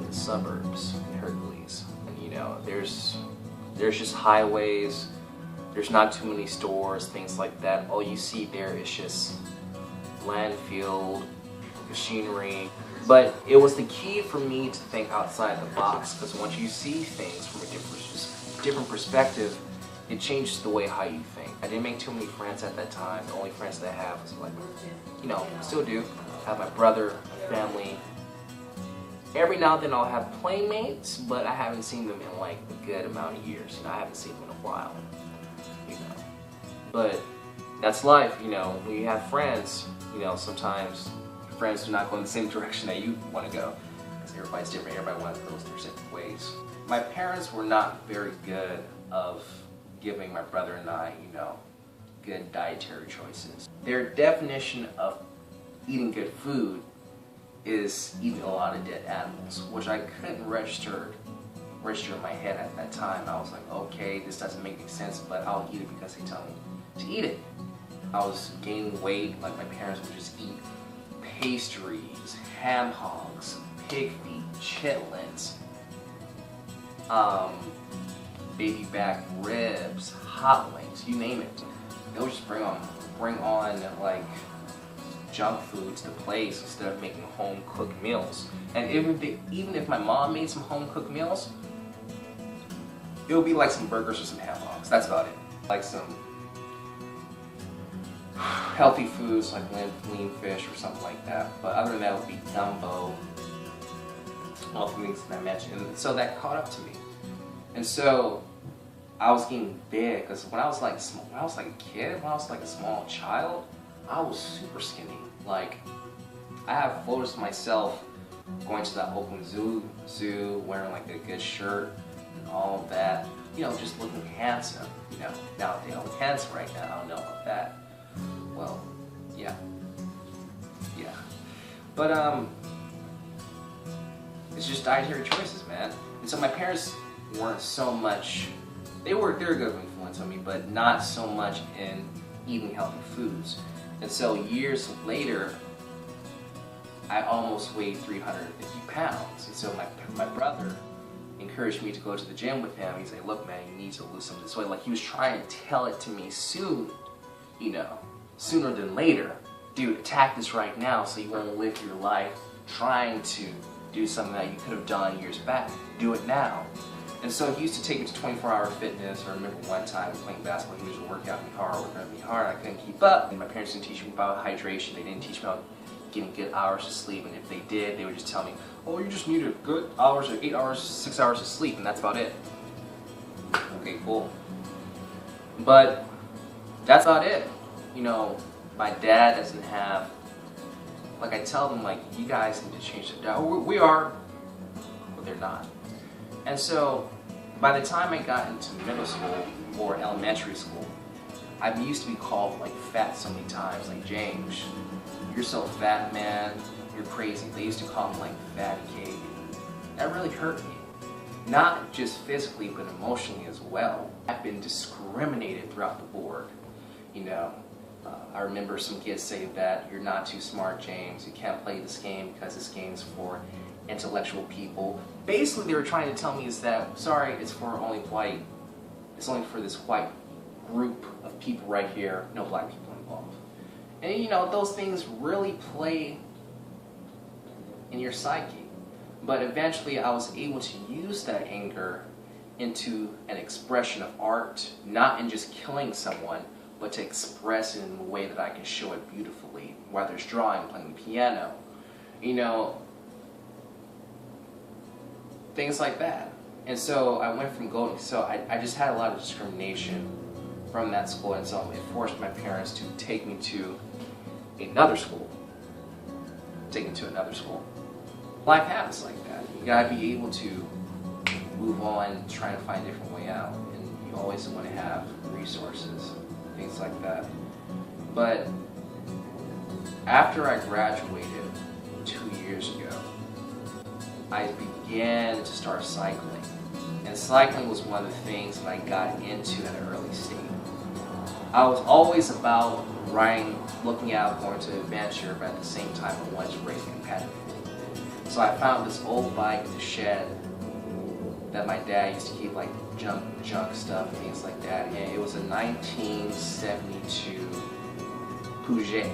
the suburbs in Hercules. And you know, there's just highways, there's not too many stores, things like that. All you see there is just landfill, machinery. But it was the key for me to think outside the box, because once you see things from a different perspective, it changes the way how you think. I didn't make too many friends at that time. The only friends that I have was like, you know, still do. I have my brother, my family. Every now and then I'll have playmates, but I haven't seen them in like a good amount of years. You know, I haven't seen them in a while. You know, but that's life. You know, when you have friends, you know, sometimes friends do not go in the same direction that you want to go, because everybody's different. Everybody wants to go their separate ways. My parents were not very good of giving my brother and I, you know, good dietary choices. Their definition of eating good food is eating a lot of dead animals, which I couldn't register in my head at that time. I was like, okay, this doesn't make any sense, but I'll eat it because they tell me to eat it. I was gaining weight, like my parents would just eat pastries, ham hocks, pig feet, chitlins, baby back ribs, hot wings, you name it. They would just bring on like junk food to the place instead of making home cooked meals. And even if my mom made some home cooked meals, it would be like some burgers or some ham hocks. That's about it. Like some healthy foods like lean fish or something like that. But other than that, it would be gumbo, all the things that I mentioned. And so that caught up to me. And so I was getting big, because when I was like a kid, when I was like a small child, I was super skinny. Like, I have photos of myself going to that Oakland Zoo, wearing like a good shirt and all of that. You know, just looking handsome. You know, now they look handsome right now. I don't know about that. Well, yeah. But it's just dietary choices, man. And so my parents weren't so much. They're a good influence on me, but not so much in eating healthy foods. And so years later, I almost weighed 350 pounds. And so my brother encouraged me to go to the gym with him. He's like, look man, you need to lose some of this weight. Like, he was trying to tell it to me soon, you know, sooner than later. Dude, attack this right now so you won't live your life trying to do something that you could have done years back. Do it now. And so he used to take me to 24-hour fitness. I remember one time playing basketball, he was working out me hard, I couldn't keep up. And my parents didn't teach me about hydration, they didn't teach me about getting good hours of sleep, and if they did, they would just tell me, oh, you just need a good hours, 8 hours, 6 hours of sleep, and that's about it. Okay, cool. But that's about it. You know, my dad doesn't have, like, I tell them, like, you guys need to change the diet. We are, but they're not. And so, by the time I got into middle school or elementary school, I used to be called like fat so many times, like, James, you're so fat, man, you're crazy. They used to call me like fatty cake. That really hurt me. Not just physically, but emotionally as well. I've been discriminated throughout the board. You know, I remember some kids say that you're not too smart, James, you can't play this game because this game's for intellectual people. Basically, they were trying to tell me is that, sorry, it's only for this white group of people right here, no black people involved. And you know, those things really play in your psyche. But eventually I was able to use that anger into an expression of art, not in just killing someone, but to express it in a way that I can show it beautifully, whether it's drawing, playing the piano, you know, things like that. And so I went from going, so I just had a lot of discrimination from that school, and so it forced my parents to take me to another school. Life happens like that. You gotta be able to move on, try to find a different way out, and you always want to have resources, things like that. But after I graduated 2 years ago, I began to start cycling. And cycling was one of the things that I got into at an early stage. I was always about riding, looking out, going to adventure, but at the same time I wanted to race competitively. So I found this old bike in the shed that my dad used to keep like junk stuff, things like that. And it was a 1972 Puget.